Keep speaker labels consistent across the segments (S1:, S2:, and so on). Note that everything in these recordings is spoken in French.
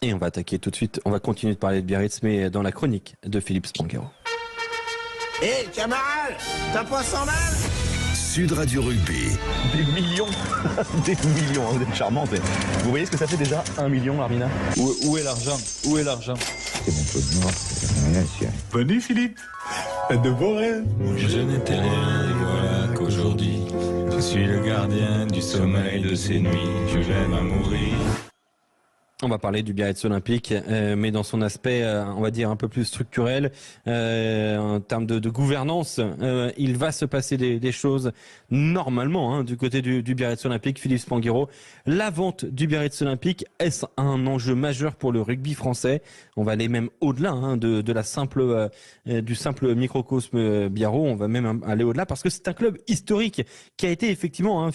S1: Et on va attaquer tout de suite, on va continuer de parler de Biarritz, mais dans la chronique de Philippe Spanghero.
S2: Hé, camarade, t'as pas 100 balles?
S3: Sud Radio Rugby.
S4: Des millions, des millions, vous êtes charmante. Vous voyez ce que ça fait déjà 1 million, Armina?
S5: Où est l'argent? Où est l'argent?
S3: C'est mon peu de noir.
S5: Bonne Philippe. De beaux rêves.
S6: Je n'étais rien et voilà qu'aujourd'hui, je suis le gardien du sommeil de ces nuits. Je l'aime à mourir.
S1: On va parler du Biarritz Olympique, mais dans son aspect, on va dire, un peu plus structurel, en termes de gouvernance. Il va se passer des choses normalement du côté du Biarritz Olympique. Philippe Spanghero, la vente du Biarritz Olympique, est-ce un enjeu majeur pour le rugby français? On va aller même au-delà de la simple du simple microcosme Biarro. On va même aller au-delà parce que c'est un club historique qui a été effectivement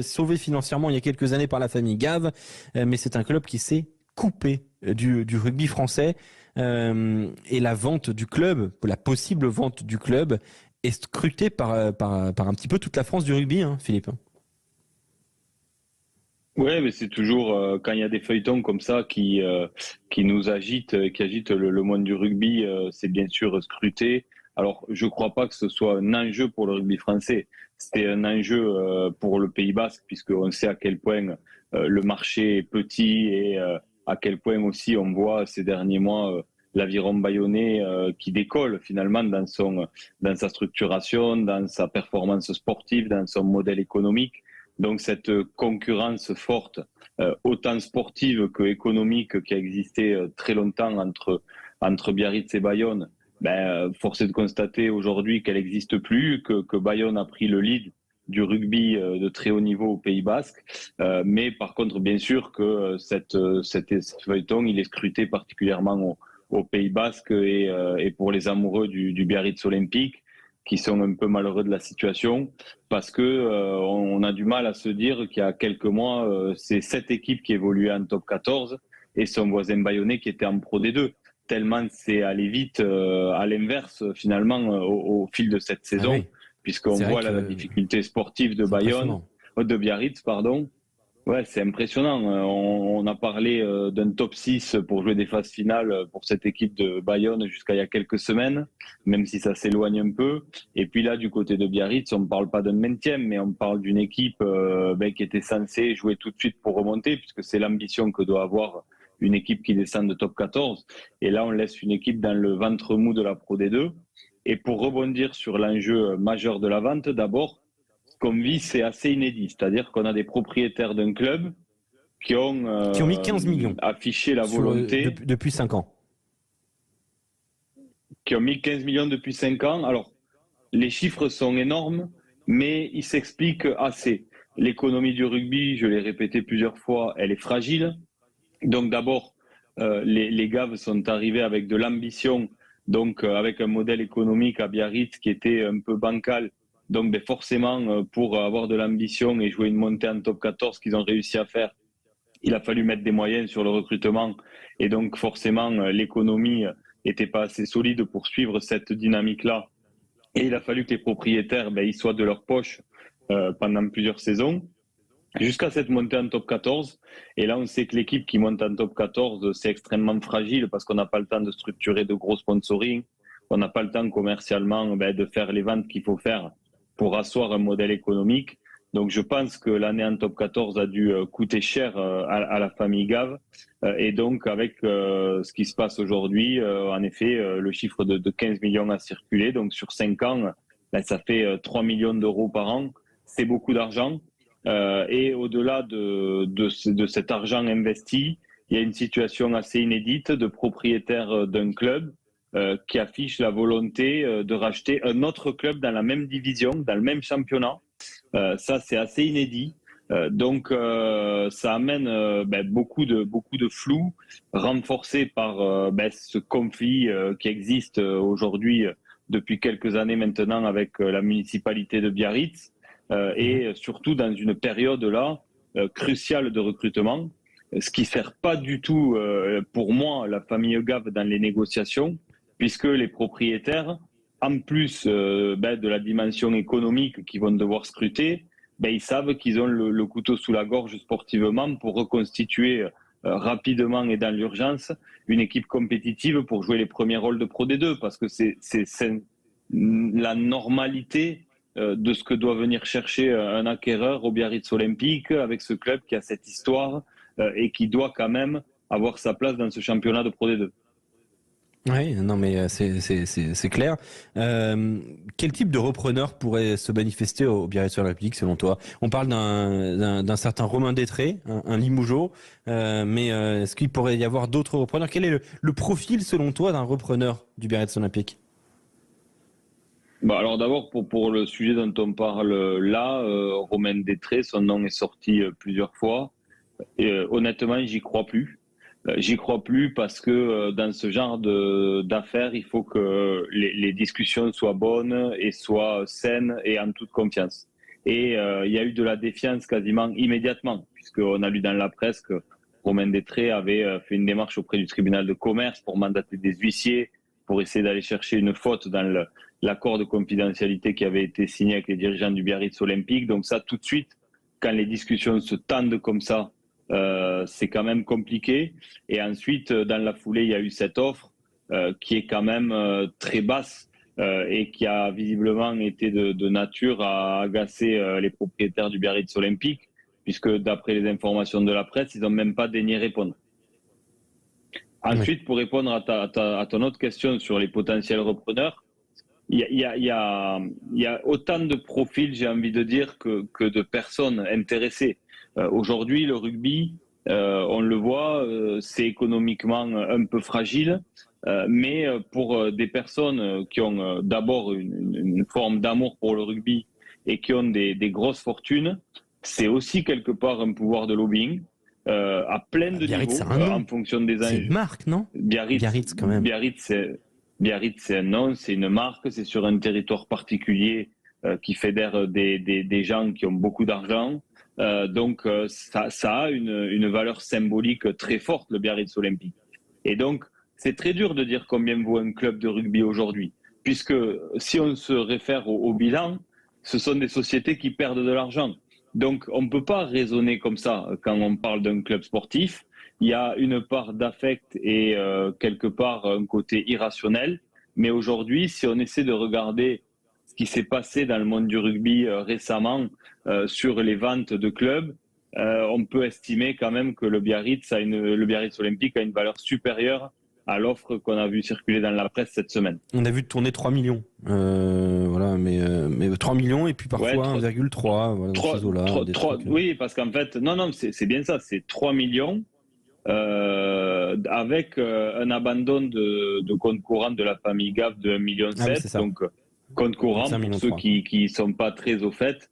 S1: sauvé financièrement il y a quelques années par la famille Gave, mais c'est un club qui s'est coupé du rugby français, et la vente du club, la possible vente du club, est scrutée par un petit peu toute la France du rugby, Philippe.
S7: Ouais, mais c'est toujours quand il y a des feuilletons comme ça qui nous agitent, qui agitent le monde du rugby, c'est bien sûr scruté. Alors, je crois pas que ce soit un enjeu pour le rugby français. C'est un enjeu pour le Pays Basque, puisqu'on sait à quel point le marché est petit et à quel point aussi on voit ces derniers mois l'aviron bayonnais qui décolle finalement dans sa structuration, dans sa performance sportive, dans son modèle économique. Donc cette concurrence forte, autant sportive que économique, qui a existé très longtemps entre Biarritz et Bayonne, force est de constater aujourd'hui qu'elle n'existe plus, que Bayonne a pris le lead du rugby de très haut niveau au Pays Basque. Mais par contre, bien sûr que cet feuilleton, il est scruté particulièrement au Pays Basque et pour les amoureux du Biarritz Olympique, qui sont un peu malheureux de la situation, parce que on a du mal à se dire qu'il y a quelques mois, c'est cette équipe qui évoluait en top 14 et son voisin bayonnais qui était en Pro D2. Tellement c'est allé vite à l'inverse finalement au fil de cette saison,
S1: Ah oui.
S7: puisqu'on voit la difficulté sportive de Bayonne, de Biarritz, pardon. Ouais, c'est impressionnant. On a parlé d'un top 6 pour jouer des phases finales pour cette équipe de Bayonne jusqu'à il y a quelques semaines, même si ça s'éloigne un peu. Et puis là, du côté de Biarritz, on ne parle pas d'un maintien, mais on parle d'une équipe qui était censée jouer tout de suite pour remonter, puisque c'est l'ambition que doit avoir une équipe qui descend de top 14. Et là, on laisse une équipe dans le ventre mou de la Pro D2. Et pour rebondir sur l'enjeu majeur de la vente, d'abord, ce qu'on vit, c'est assez inédit. C'est-à-dire qu'on a des propriétaires d'un club qui ont
S1: mis 15 millions
S7: affiché la volonté.
S1: Depuis 5 ans.
S7: Qui ont mis 15 millions depuis 5 ans. Alors, les chiffres sont énormes, mais ils s'expliquent assez. L'économie du rugby, je l'ai répété plusieurs fois, elle est fragile. Donc d'abord, les Gaves sont arrivés avec de l'ambition, donc avec un modèle économique à Biarritz qui était un peu bancal. Donc forcément, pour avoir de l'ambition et jouer une montée en top 14 qu'ils ont réussi à faire, il a fallu mettre des moyens sur le recrutement. Et donc forcément, l'économie n'était pas assez solide pour suivre cette dynamique-là. Et il a fallu que les propriétaires ils soient de leur poche pendant plusieurs saisons, jusqu'à cette montée en top 14. Et là, on sait que l'équipe qui monte en top 14, c'est extrêmement fragile parce qu'on n'a pas le temps de structurer de gros sponsoring. On n'a pas le temps commercialement de faire les ventes qu'il faut faire pour asseoir un modèle économique. Donc, je pense que l'année en top 14 a dû coûter cher à la famille Gave. Et donc, avec ce qui se passe aujourd'hui, en effet, le chiffre de 15 millions a circulé. Donc, sur 5 ans, ça fait 3 millions d'euros par an. C'est beaucoup d'argent. Et au-delà de cet argent investi, il y a une situation assez inédite de propriétaire d'un club qui affiche la volonté de racheter un autre club dans la même division, dans le même championnat. Ça, c'est assez inédit. Donc, ça amène beaucoup de flou, renforcé par ce conflit qui existe aujourd'hui depuis quelques années maintenant avec la municipalité de Biarritz. Et surtout dans une période là cruciale de recrutement, ce qui sert pas du tout pour moi la famille Gave dans les négociations, puisque les propriétaires, en plus de la dimension économique qu'ils vont devoir scruter, ils savent qu'ils ont le couteau sous la gorge sportivement pour reconstituer rapidement et dans l'urgence une équipe compétitive pour jouer les premiers rôles de Pro D2, parce que c'est la normalité de ce que doit venir chercher un acquéreur au Biarritz Olympique, avec ce club qui a cette histoire et qui doit quand même avoir sa place dans ce championnat de Pro D2.
S1: Oui, non mais c'est clair. Quel type de repreneur pourrait se manifester au Biarritz Olympique selon toi? On parle d'un certain Romain Détré, un Limougeot, mais est-ce qu'il pourrait y avoir d'autres repreneurs? Quel est le profil selon toi d'un repreneur du Biarritz Olympique?
S7: Bah alors d'abord pour le sujet dont on parle là, Romain Détré, son nom est sorti plusieurs fois. Et, honnêtement, j'y crois plus. J'y crois plus parce que dans ce genre d'affaires, il faut que les discussions soient bonnes et soient saines et en toute confiance. Et il y a eu de la défiance quasiment immédiatement, puisqu'on a lu dans la presse que Romain Détré avait fait une démarche auprès du tribunal de commerce pour mandater des huissiers, pour essayer d'aller chercher une faute dans l'accord de confidentialité qui avait été signé avec les dirigeants du Biarritz Olympique. Donc ça, tout de suite, quand les discussions se tendent comme ça, c'est quand même compliqué. Et ensuite, dans la foulée, il y a eu cette offre qui est quand même très basse et qui a visiblement été de nature à agacer les propriétaires du Biarritz Olympique, puisque d'après les informations de la presse, ils n'ont même pas daigné répondre. Ensuite, pour répondre à ton autre question sur les potentiels repreneurs, il y a autant de profils, j'ai envie de dire, que de personnes intéressées. Aujourd'hui, le rugby, on le voit, c'est économiquement un peu fragile, mais pour des personnes qui ont d'abord une forme d'amour pour le rugby et qui ont des grosses fortunes, c'est aussi quelque part un pouvoir de lobbying. À plein de
S1: Biarritz,
S7: niveaux, en fonction des enjeux.
S1: C'est une marque, non? Biarritz, quand même.
S7: Biarritz, c'est un nom, c'est une marque, c'est sur un territoire particulier qui fédère des gens qui ont beaucoup d'argent. Donc, ça a une valeur symbolique très forte, le Biarritz Olympique. Et donc, c'est très dur de dire combien vaut un club de rugby aujourd'hui, puisque si on se réfère au bilan, ce sont des sociétés qui perdent de l'argent. Donc, on ne peut pas raisonner comme ça quand on parle d'un club sportif. Il y a une part d'affect et quelque part un côté irrationnel. Mais aujourd'hui, si on essaie de regarder ce qui s'est passé dans le monde du rugby récemment sur les ventes de clubs, on peut estimer quand même que le Biarritz Olympique a une valeur supérieure à l'offre qu'on a vu circuler dans la presse cette semaine.
S1: On a vu tourner 3 millions. Voilà, mais 3 millions et puis parfois 1,3. Voilà, dans ces eaux-là,
S7: oui, parce qu'en fait, non, c'est bien ça, c'est 3 millions avec un abandon de compte courant de la famille Gave de 1,7 million. Donc, compte courant, pour ceux qui ne sont pas très au fait,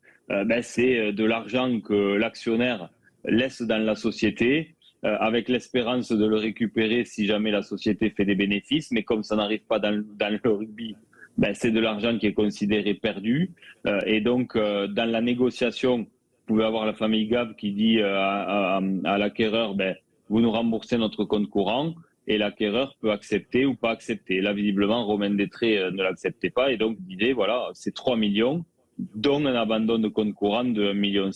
S7: c'est de l'argent que l'actionnaire laisse dans la société, avec l'espérance de le récupérer si jamais la société fait des bénéfices. Mais comme ça n'arrive pas dans le rugby, c'est de l'argent qui est considéré perdu. Et donc, dans la négociation, vous pouvez avoir la famille Gave qui dit à l'acquéreur, vous nous remboursez notre compte courant, et l'acquéreur peut accepter ou pas accepter. Là, visiblement, Romain Détré ne l'acceptait pas, et donc l'idée, voilà, c'est 3 millions, dont un abandon de compte courant de 1,7 million.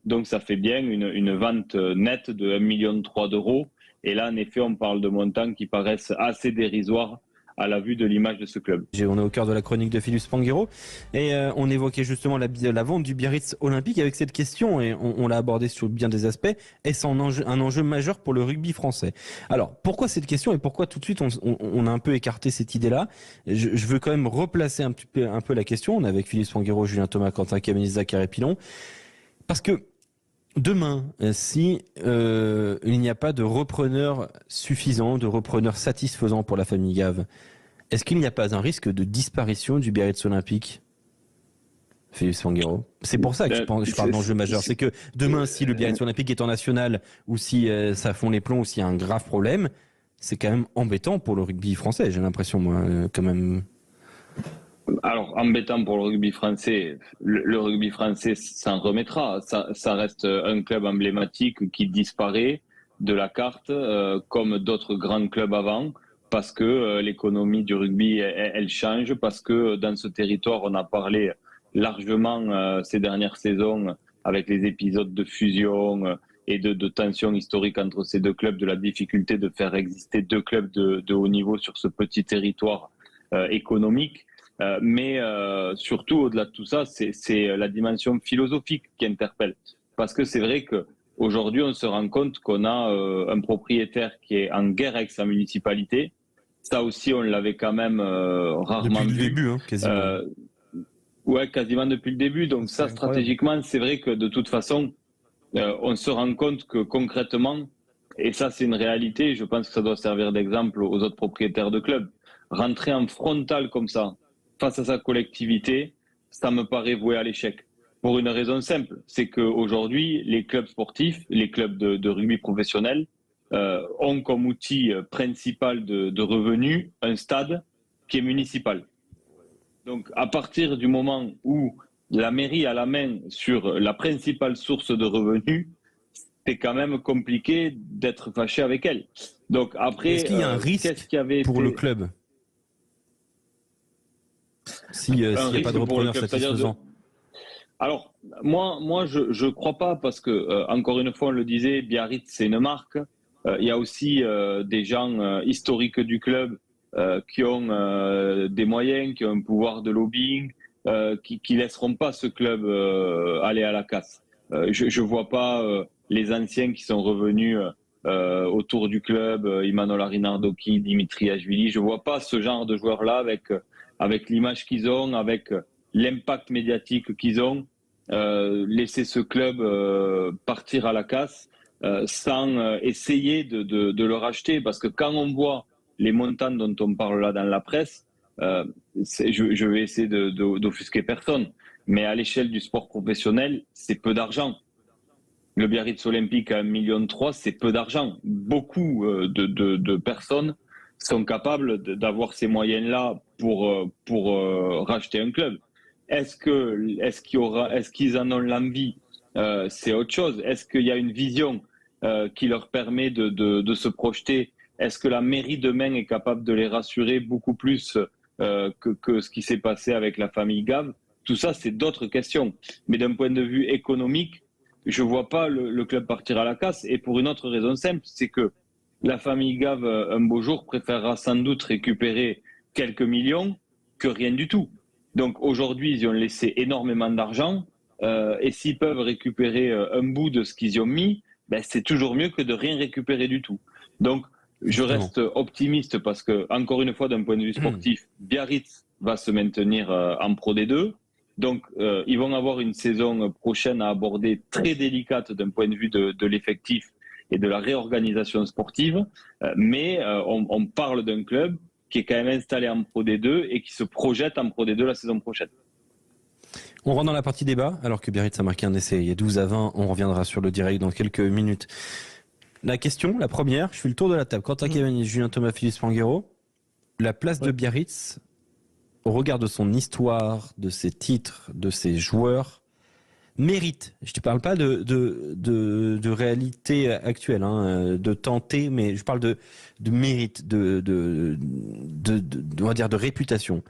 S7: Donc, ça fait bien une vente nette de 1,3 million d'euros. Et là, en effet, on parle de montants qui paraissent assez dérisoires à la vue de l'image de ce club.
S1: On est au cœur de la chronique de Philippe Spanghero et on évoquait justement la vente du Biarritz Olympique avec cette question, et on l'a abordé sur bien des aspects. Est-ce un enjeu majeur pour le rugby français? Alors, pourquoi cette question et pourquoi tout de suite on a un peu écarté cette idée-là? Je veux quand même replacer un peu la question. On est avec Philippe Spanghero, Julien Thomas, Quentin Kameniz, Zachary Pilon. Parce que demain, si il n'y a pas de repreneur suffisant, de repreneur satisfaisant pour la famille Gave, est-ce qu'il n'y a pas un risque de disparition du Biarritz Olympique, Philippe Spanghero? C'est pour ça que je parle d'enjeu majeur. C'est que demain, si le Biarritz Olympique est en national, ou si ça fond les plombs, ou s'il y a un grave problème, c'est quand même embêtant pour le rugby français, j'ai l'impression, moi, quand même.
S7: Alors, embêtant pour le rugby français, le rugby français s'en remettra. Ça reste un club emblématique qui disparaît de la carte, comme d'autres grands clubs avant, parce que l'économie du rugby, elle change, parce que dans ce territoire, on a parlé largement ces dernières saisons avec les épisodes de fusion et de tensions historiques entre ces deux clubs, de la difficulté de faire exister deux clubs de haut niveau sur ce petit territoire économique. Mais surtout, au-delà de tout ça, c'est la dimension philosophique qui interpelle. Parce que c'est vrai qu'aujourd'hui, on se rend compte qu'on a un propriétaire qui est en guerre avec sa municipalité. Ça aussi, on l'avait quand même rarement vu.
S1: Depuis le début, quasiment.
S7: Ouais, quasiment depuis le début. Donc ça, stratégiquement, c'est vrai que de toute façon, on se rend compte que concrètement, et ça c'est une réalité, je pense que ça doit servir d'exemple aux autres propriétaires de clubs, rentrer en frontal comme ça, face à sa collectivité, ça me paraît voué à l'échec. Pour une raison simple, c'est qu'aujourd'hui, les clubs sportifs, les clubs de rugby professionnels, ont comme outil principal de revenus un stade qui est municipal. Donc, à partir du moment où la mairie a la main sur la principale source de revenus, c'est quand même compliqué d'être fâché avec elle. Donc après,
S1: est-ce qu'il y a un risque pour le club s'il n'y a pas de repreneur satisfaisant?
S7: Alors, moi, je crois pas parce que, encore une fois, on le disait, Biarritz, c'est une marque. Il y a aussi des gens historiques du club qui ont des moyens, qui ont un pouvoir de lobbying, qui laisseront pas ce club aller à la casse. Je vois pas les anciens qui sont revenus autour du club, Imanola Rinaldoki, Dimitri Ashvili. Je vois pas ce genre de joueurs-là avec l'image qu'ils ont, avec l'impact médiatique qu'ils ont, laisser ce club partir à la casse sans essayer de le racheter. Parce que quand on voit les montants dont on parle là dans la presse, je vais essayer d'offusquer personne, mais à l'échelle du sport professionnel, c'est peu d'argent. Le Biarritz Olympique à 1,3 million, c'est peu d'argent. Beaucoup de personnes sont capables d'avoir ces moyens-là pour racheter un club. Est-ce qu'ils en ont l'envie? C'est autre chose. Est-ce qu'il y a une vision qui leur permet de se projeter? Est-ce que la mairie demain est capable de les rassurer beaucoup plus que ce qui s'est passé avec la famille Gave? Tout ça, c'est d'autres questions. Mais d'un point de vue économique, je ne vois pas le club partir à la casse. Et pour une autre raison simple, c'est que la famille Gave, un beau jour, préférera sans doute récupérer quelques millions que rien du tout. Donc aujourd'hui, ils ont laissé énormément d'argent. Et s'ils peuvent récupérer un bout de ce qu'ils y ont mis, ben, c'est toujours mieux que de rien récupérer du tout. Donc, je reste optimiste parce que, encore une fois, d'un point de vue sportif, Biarritz va se maintenir en Pro D2. Donc, ils vont avoir une saison prochaine à aborder très délicate d'un point de vue de l'effectif et de la réorganisation sportive. Mais on parle d'un club qui est quand même installé en Pro D2 et qui se projette en Pro D2 la saison prochaine.
S1: On rentre dans la partie débat, alors que Biarritz a marqué un essai. Il y a 12-20, on reviendra sur le direct dans quelques minutes. La question, la première, je fais le tour de la table. Quentin Cavani, Julien Thomas, Philippe Spanghero, la place de Biarritz, au regard de son histoire, de ses titres, de ses joueurs, mérite. Je ne te parle pas de réalité actuelle, de tenter, mais je parle de mérite, on va dire de réputation.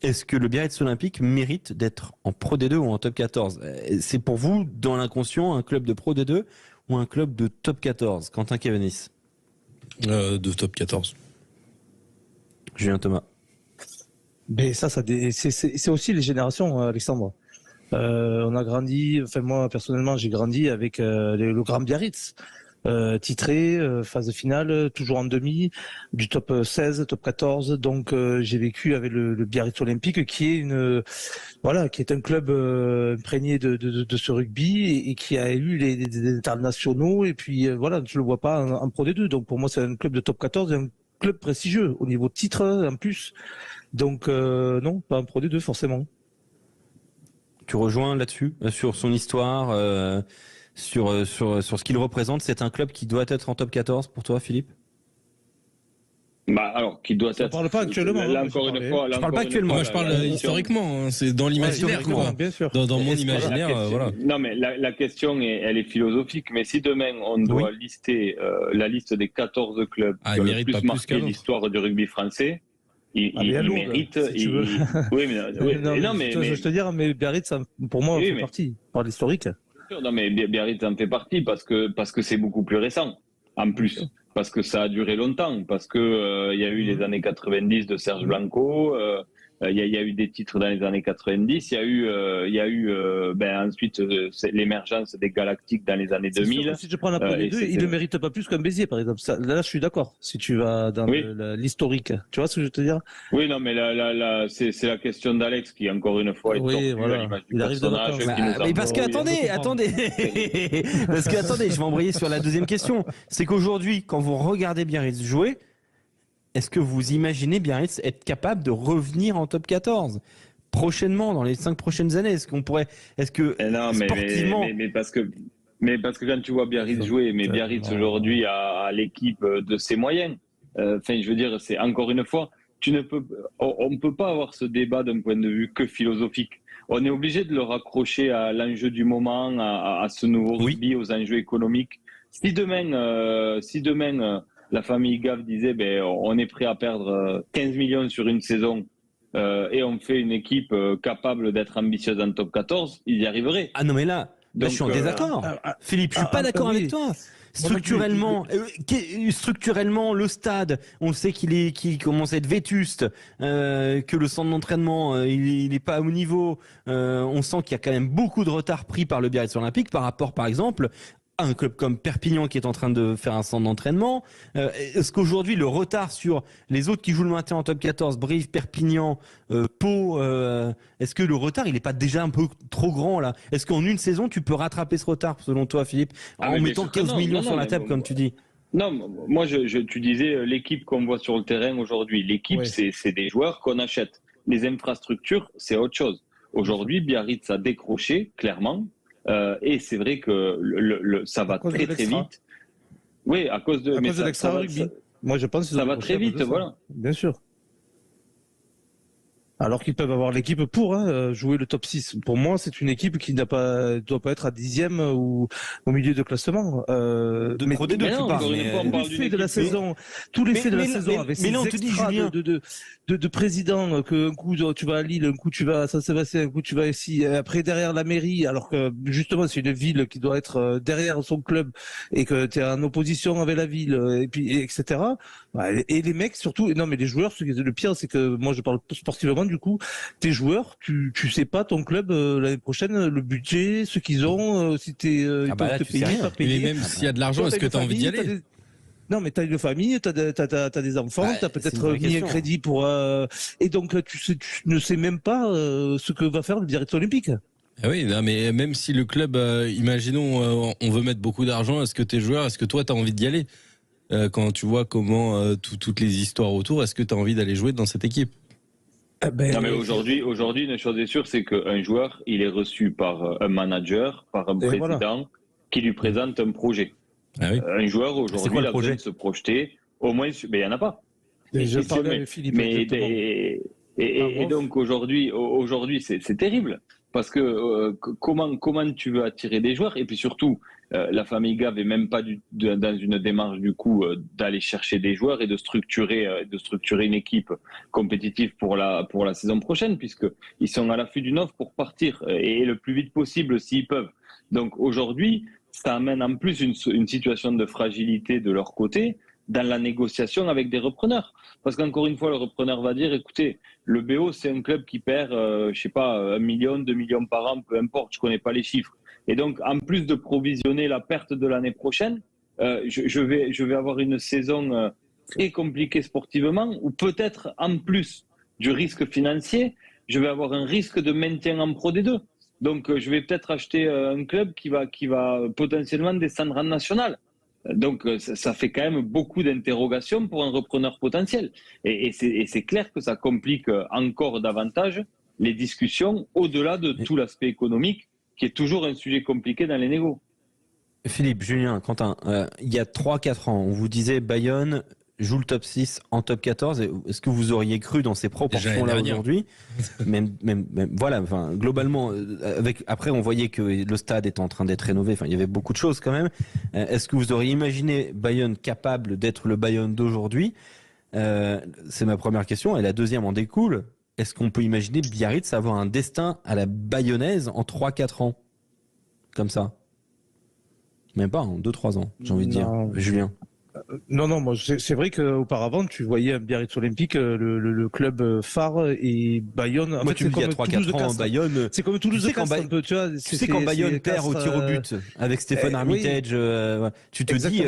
S1: Est-ce que le Biarritz Olympique mérite d'être en Pro D2 ou en Top 14? C'est pour vous, dans l'inconscient, un club de Pro D2 ou un club de Top 14? Quentin Cavanis.
S8: De Top 14.
S1: Julien Thomas.
S9: Mais c'est aussi les générations, Alexandre. On a grandi, enfin moi personnellement j'ai grandi avec le Grand Biarritz, titré, phase finale, toujours en demi, du top 16, top 14. Donc j'ai vécu avec le Biarritz Olympique qui est un club imprégné de ce rugby et qui a eu des internationaux. Et puis voilà, je le vois pas en Pro D2. Donc pour moi c'est un club de top 14 et un club prestigieux au niveau titre en plus. Donc non, pas en Pro D2 forcément.
S1: Tu rejoins là-dessus, sur son histoire, sur ce qu'il représente. C'est un club qui doit être en top 14 pour toi, Philippe?
S7: Bah alors, qui doit être.
S9: Je ne parle pas actuellement.
S7: Là, encore une fois.
S1: Je parle pas actuellement.
S8: Moi, je parle historiquement. C'est dans l'imaginaire, quoi.
S9: Bien sûr.
S8: Dans mon imaginaire, voilà.
S7: Non, mais la question, elle est philosophique. Mais si demain, on doit lister la liste des 14 clubs qui ont le plus marqué l'histoire du rugby français, il mérite.
S9: Si tu veux.
S7: Oui, mais
S9: je te dire, mais Biarritz, pour moi, fait partie par l'historique.
S7: sûr. Non, mais Biarritz en fait partie parce que c'est beaucoup plus récent, en plus. Parce que ça a duré longtemps, parce que il y a eu les années 90 de Serge Blanco, il y a eu des titres dans les années 90, il y a eu ensuite l'émergence des Galactiques dans les années 2000.
S9: Sûr, si je prends la Pro D2, il ne mérite pas plus qu'un Béziers, par exemple. Ça, là, je suis d'accord. Si tu vas dans l'historique, tu vois ce que je veux te dire?
S7: Oui, non, mais là, c'est la question d'Alex qui, encore une fois, est tordu à l'image du personnage.
S1: Mais parce que, attendez, parce que, attendez, je vais embrayer sur la deuxième question. C'est qu'aujourd'hui, quand vous regardez Biarritz jouer, est-ce que vous imaginez Biarritz être capable de revenir en top 14 prochainement, dans les 5 prochaines années?
S7: Non,
S1: sportivement...
S7: mais parce que quand tu vois Biarritz jouer, mais Biarritz aujourd'hui a l'équipe de ses moyens. Enfin, je veux dire, c'est encore une fois, on ne peut pas avoir ce débat d'un point de vue que philosophique. On est obligé de le raccrocher à l'enjeu du moment, à ce nouveau rugby, aux enjeux économiques. Si demain la famille Gave disait on est prêt à perdre 15 millions sur une saison et on fait une équipe capable d'être ambitieuse en top 14, ils y arriveraient.
S1: Ah non, mais là je suis en désaccord. Philippe, je suis pas d'accord avec toi. Structurellement, le stade, on sait qu'il commence à être vétuste, que le centre d'entraînement, il est pas au niveau. On sent qu'il y a quand même beaucoup de retard pris par le Biarritz Olympique par rapport, par exemple, un club comme Perpignan qui est en train de faire un centre d'entraînement. Est-ce qu'aujourd'hui, le retard sur les autres qui jouent le maintien en top 14, Brive, Perpignan, Pau, est-ce que le retard, il n'est pas déjà un peu trop grand là? Est-ce qu'en une saison, tu peux rattraper ce retard, selon toi, Philippe, en mettant 15 millions sur la table, comme tu dis?
S7: Non, moi, tu disais l'équipe qu'on voit sur le terrain aujourd'hui. L'équipe, c'est des joueurs qu'on achète. Les infrastructures, c'est autre chose. Aujourd'hui, Biarritz a décroché, clairement. Et c'est vrai que ça va très très vite. Oui, à cause de
S9: l'extra rugby. Moi, je pense que
S7: ça va très vite, voilà.
S9: Bien sûr. Alors qu'ils peuvent avoir l'équipe pour jouer le top 6. Pour moi, c'est une équipe qui doit pas être à 10e ou au milieu de classement.
S1: Mais Pro D2, tu parles.
S9: Tous les faits de la saison, avec ces extras de président, que un coup tu vas à Lille, un coup tu vas à Saint-Sébastien, un coup tu vas ici, après derrière la mairie, alors que justement c'est une ville qui doit être derrière son club et que tu es en opposition avec la ville et puis etc. Et les mecs surtout, non mais les joueurs, le pire c'est que moi je parle sportivement. Du coup, tes joueurs, tu sais pas ton club l'année prochaine, le budget, ce qu'ils ont, si ils peuvent te payer, pas payer.
S8: Mais même s'il y a de l'argent, est-ce que tu as envie d'y aller?
S9: Non, mais t'as une famille, t'as des enfants, t'as peut-être mis un crédit pour et donc tu ne sais même pas ce que va faire le Biarritz Olympique.
S8: Ah oui, non, mais même si le club, imaginons, on veut mettre beaucoup d'argent, est-ce que toi t'as envie d'y aller quand tu vois comment toutes les histoires autour, est-ce que t'as envie d'aller jouer dans cette équipe?
S7: Non, mais aujourd'hui, une chose est sûre, c'est qu'un joueur, il est reçu par un manager, par un président qui lui présente un projet.
S8: Ah oui.
S7: Un joueur, aujourd'hui, il a besoin de se projeter. Au moins, il n'y en a pas.
S9: Je parle avec Philippe.
S7: Et donc, aujourd'hui, c'est terrible. Parce que comment tu veux attirer des joueurs? Et puis surtout, la famille Gave n'est même pas dans une démarche du coup d'aller chercher des joueurs et de structurer une équipe compétitive pour la saison prochaine, puisque ils sont à l'affût d'une offre pour partir et le plus vite possible s'ils peuvent. Donc aujourd'hui, ça amène en plus une situation de fragilité de leur côté dans la négociation avec des repreneurs. Parce qu'encore une fois, le repreneur va dire, écoutez, le BO, c'est un club qui perd, 1 million, 2 millions par an, peu importe, je connais pas les chiffres. Et donc, en plus de provisionner la perte de l'année prochaine, je vais avoir une saison très compliquée sportivement, ou peut-être, en plus du risque financier, je vais avoir un risque de maintien en Pro D2. Donc, je vais peut-être acheter un club qui va potentiellement descendre en national. Donc, ça fait quand même beaucoup d'interrogations pour un repreneur potentiel. Et c'est clair que ça complique encore davantage les discussions au-delà de tout l'aspect économique, qui est toujours un sujet compliqué dans les négos.
S1: Philippe, Julien, Quentin, il y a 3-4 ans, on vous disait Bayonne joue le top 6 en top 14. Est-ce que vous auriez cru dans ces proportions-là aujourd'hui? même, voilà, enfin, globalement, après, on voyait que le stade était en train d'être rénové. Enfin, il y avait beaucoup de choses quand même. Est-ce que vous auriez imaginé Bayonne capable d'être le Bayonne d'aujourd'hui? C'est ma première question. Et la deuxième en découle. Est-ce qu'on peut imaginer Biarritz avoir un destin à la bayonnaise en 3-4 ans? Comme ça? Même pas, en 2-3 ans, j'ai envie de dire,
S9: Non.
S1: Julien.
S9: Non, moi, c'est vrai qu'auparavant, tu voyais Biarritz Olympique, le club phare, et Bayonne. En
S1: Moi,
S9: fait,
S1: tu me dis il y a 3-4 ans, Bayonne.
S9: C'est comme Toulouse de Castres, un peu, tu vois.
S1: Tu sais quand Bayonne perd au tir au but avec Stéphane Armitage, tu te dis,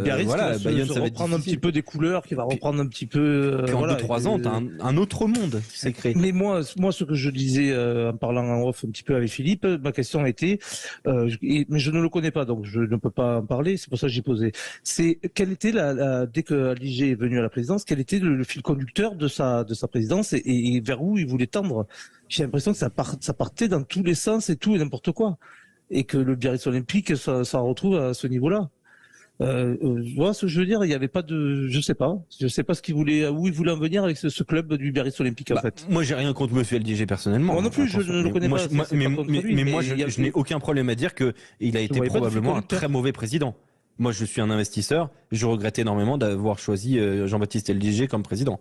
S9: Biarritz
S1: voilà,
S9: qui va
S1: Bayonne,
S9: se
S1: ça va être
S9: reprendre un
S1: difficile.
S9: petit peu des couleurs, qui va reprendre un petit peu.
S1: Puis en
S9: voilà,
S1: 2-3 ans, t'as un autre monde qui s'est créé.
S9: Mais moi, ce que je disais en parlant en off un petit peu avec Philippe, ma question était, mais je ne le connais pas, donc je ne peux pas en parler. C'est pour ça que j'ai posé. C'est quelle était dès que Aligé est venu à la présidence, quel était le fil conducteur de sa présidence et vers où il voulait tendre. J'ai l'impression que ça partait dans tous les sens et tout et n'importe quoi, et que le Biarritz Olympique ça retrouve à ce niveau-là. Voilà ce que je veux dire. Il n'y avait pas de, je sais pas ce qu'il voulait, où il voulait en venir avec ce club du Biarritz Olympique en fait.
S1: Moi, j'ai rien contre Monsieur LDG personnellement.
S9: Moi non plus, je ne le connais pas.
S1: Mais je n'ai aucun problème à dire que il a été probablement un très mauvais président. Moi, je suis un investisseur. Je regrette énormément d'avoir choisi Jean-Baptiste LDG comme président.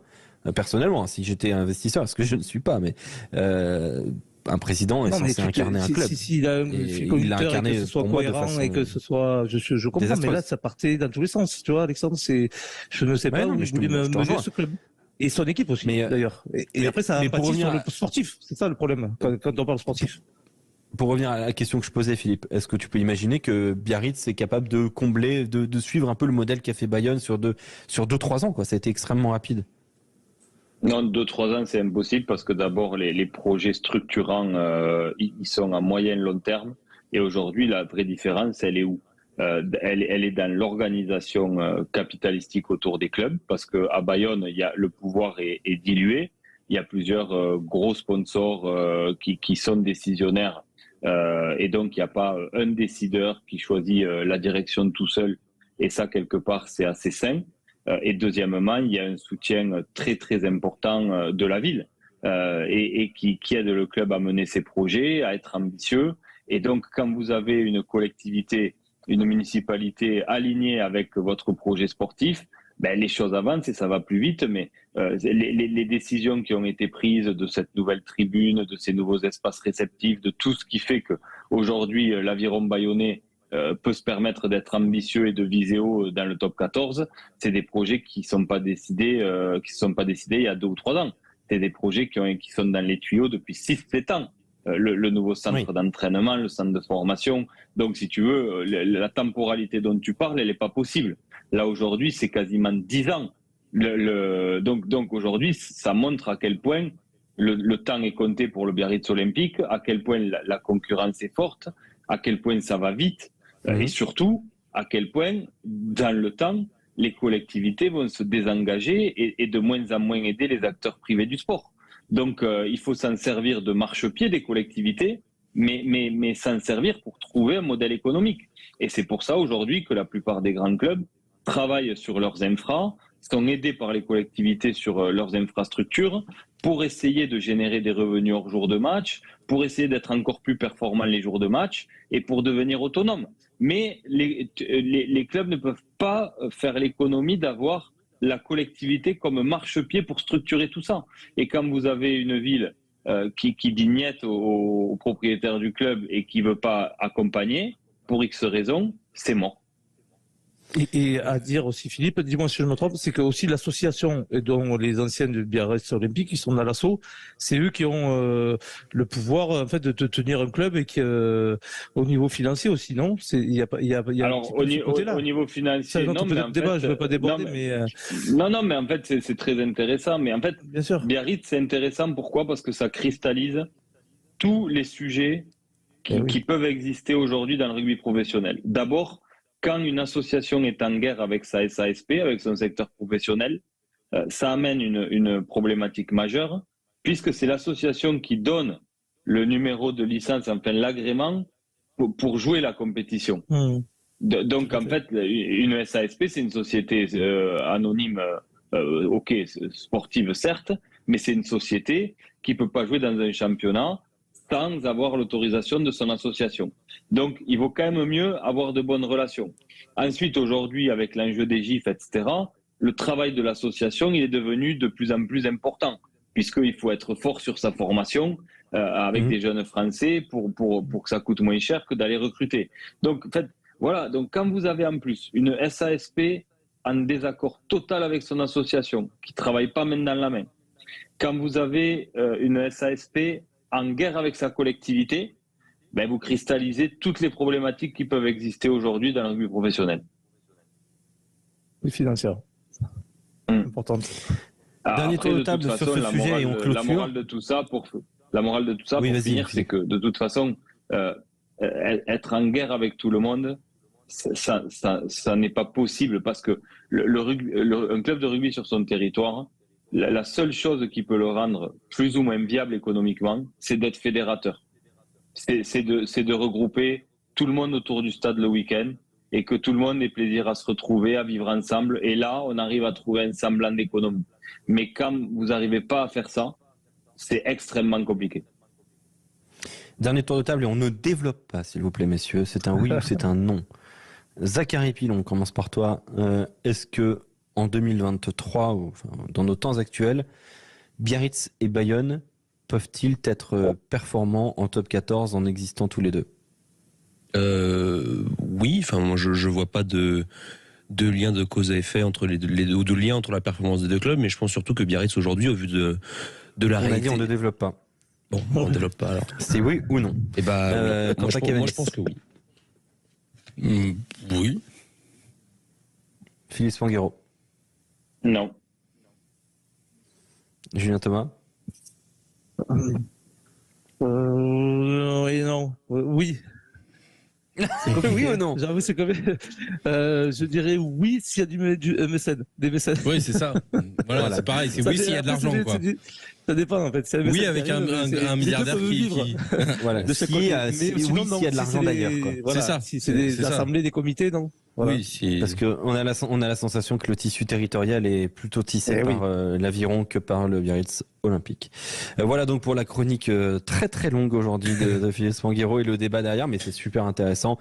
S1: Personnellement, si j'étais investisseur, ce que je ne suis pas, mais un président est censé incarner un club.
S9: Si il a un fil conducteur, que ce soit cohérent et que ce soit, je comprends, mais là, ça partait dans tous les sens. Tu vois, Alexandre, je ne sais pas où il voulait mener ce club. Et son équipe aussi, d'ailleurs. Et après, ça a impact sur le sportif. C'est ça le problème, quand on parle sportif.
S1: Pour revenir à la question que je posais, Philippe, est-ce que tu peux imaginer que Biarritz est capable de combler, de suivre un peu le modèle qu'a fait Bayonne sur 2-3 ans, quoi? Ça a été extrêmement rapide.
S7: Non, 2-3 ans, c'est impossible parce que d'abord, les projets structurants, ils sont à moyen long terme. Et aujourd'hui, la vraie différence, elle est où? Elle est dans l'organisation capitalistique autour des clubs, parce que à Bayonne, le pouvoir est dilué. Il y a plusieurs gros sponsors qui sont décisionnaires. Et donc, il n'y a pas un décideur qui choisit la direction tout seul. Et ça, quelque part, c'est assez sain. Et deuxièmement, il y a un soutien très, très important de la ville et qui aide le club à mener ses projets, à être ambitieux. Et donc, quand vous avez une collectivité, une municipalité alignée avec votre projet sportif, ben, les choses avancent et ça va plus vite, mais les décisions qui ont été prises de cette nouvelle tribune, de ces nouveaux espaces réceptifs, de tout ce qui fait que aujourd'hui l'aviron bayonnais peut se permettre d'être ambitieux et de viser haut dans le top 14, c'est des projets qui sont pas décidés il y a 2 ou 3 ans. C'est des projets qui sont dans les tuyaux depuis 6-7 ans. Le nouveau centre d'entraînement, le centre de formation. Donc, si tu veux, la temporalité dont tu parles, elle n'est pas possible. Là, aujourd'hui, c'est quasiment 10 ans. Donc aujourd'hui, ça montre à quel point le temps est compté pour le Biarritz Olympique, à quel point la concurrence est forte, à quel point ça va vite, et surtout, à quel point, dans le temps, les collectivités vont se désengager et de moins en moins aider les acteurs privés du sport. Donc, il faut s'en servir de marchepied des collectivités, mais s'en servir pour trouver un modèle économique. Et c'est pour ça aujourd'hui que la plupart des grands clubs travaillent sur leurs infras, sont aidés par les collectivités sur leurs infrastructures pour essayer de générer des revenus hors jour de match, pour essayer d'être encore plus performants les jours de match et pour devenir autonomes. Mais les clubs ne peuvent pas faire l'économie d'avoir la collectivité comme marchepied pour structurer tout ça. Et quand vous avez une ville qui dit niet au propriétaire du club et qui ne veut pas accompagner, pour X raisons, c'est mort.
S9: Et à dire aussi, Philippe, dis-moi si je me trompe, c'est que aussi l'association dont les anciens du Biarritz Olympique qui sont dans l'assaut, c'est eux qui ont le pouvoir en fait de tenir un club et qui au niveau financier aussi, non? Il y a
S7: alors au niveau financier, non, mais
S9: débat, je veux pas déborder,
S7: non, mais en fait c'est très intéressant. Mais en fait,
S9: bien sûr,
S7: Biarritz c'est intéressant. Pourquoi? Parce que ça cristallise tous les sujets qui peuvent exister aujourd'hui dans le rugby professionnel. D'abord, quand une association est en guerre avec sa SASP, avec son secteur professionnel, ça amène une problématique majeure, puisque c'est l'association qui donne le numéro de licence, enfin l'agrément, pour jouer la compétition. Donc en fait, une SASP, c'est une société anonyme, sportive certes, mais c'est une société qui ne peut pas jouer dans un championnat sans avoir l'autorisation de son association. Donc, il vaut quand même mieux avoir de bonnes relations. Ensuite, aujourd'hui, avec l'enjeu des GIF, etc., le travail de l'association, il est devenu de plus en plus important, puisqu'il faut être fort sur sa formation avec des jeunes Français pour que ça coûte moins cher que d'aller recruter. Donc, en fait, Voilà, donc quand vous avez en plus une SASP en désaccord total avec son association, qui ne travaille pas main dans la main, quand vous avez une SASP en guerre avec sa collectivité, ben vous cristallisez toutes les problématiques qui peuvent exister aujourd'hui dans le rugby professionnel.
S9: Et financière. Importante.
S1: Dernier tour de table sur ce sujet et on clôture.
S7: La morale de tout ça, pour finir, c'est que de toute façon, être en guerre avec tout le monde, ça n'est pas possible parce que un club de rugby sur son territoire, la seule chose qui peut le rendre plus ou moins viable économiquement, c'est d'être fédérateur. C'est de regrouper tout le monde autour du stade le week-end et que tout le monde ait plaisir à se retrouver, à vivre ensemble. Et là, on arrive à trouver un semblant d'économie. Mais quand vous n'arrivez pas à faire ça, c'est extrêmement compliqué.
S1: Dernier tour de table et on ne développe pas, s'il vous plaît, messieurs. C'est un oui ou c'est un non. Zachary Pilon, on commence par toi. Est-ce que en 2023, ou enfin, dans nos temps actuels, Biarritz et Bayonne peuvent-ils être performants en top 14 en existant tous les deux?
S10: Oui, enfin moi je vois pas de lien de cause à effet entre les deux, ou de lien entre la performance des deux clubs, mais je pense surtout que Biarritz aujourd'hui, au vu de la réalité...
S1: On a dit on ne développe pas.
S10: Bon, on ne développe pas alors.
S1: C'est oui ou non?
S10: Et moi, je pense que oui. Oui.
S1: Philippe Spanghero?
S7: Non.
S1: Julien Thomas?
S9: Oui, non. Oui.
S1: Oui ou non?
S9: J'avoue, c'est comme. Je dirais oui s'il y a du mécène, des mécènes.
S8: Oui, c'est ça. Voilà. C'est pareil. C'est oui s'il y a de l'argent, quoi.
S9: Ça dépend en fait.
S8: Oui, avec un milliardaire qui.
S1: Voilà.
S9: De chaque
S1: oui,
S9: côté.
S1: s'il y a de l'argent d'ailleurs.
S9: Voilà,
S8: c'est ça.
S9: Si c'est des assemblées, des comités, non. Voilà.
S8: Oui,
S1: parce que on a la sensation que le tissu territorial est plutôt tissé par l'Aviron que par le Biarritz Olympique. Voilà donc pour la chronique très très longue aujourd'hui de Philippe Spanghero et le débat derrière, mais c'est super intéressant.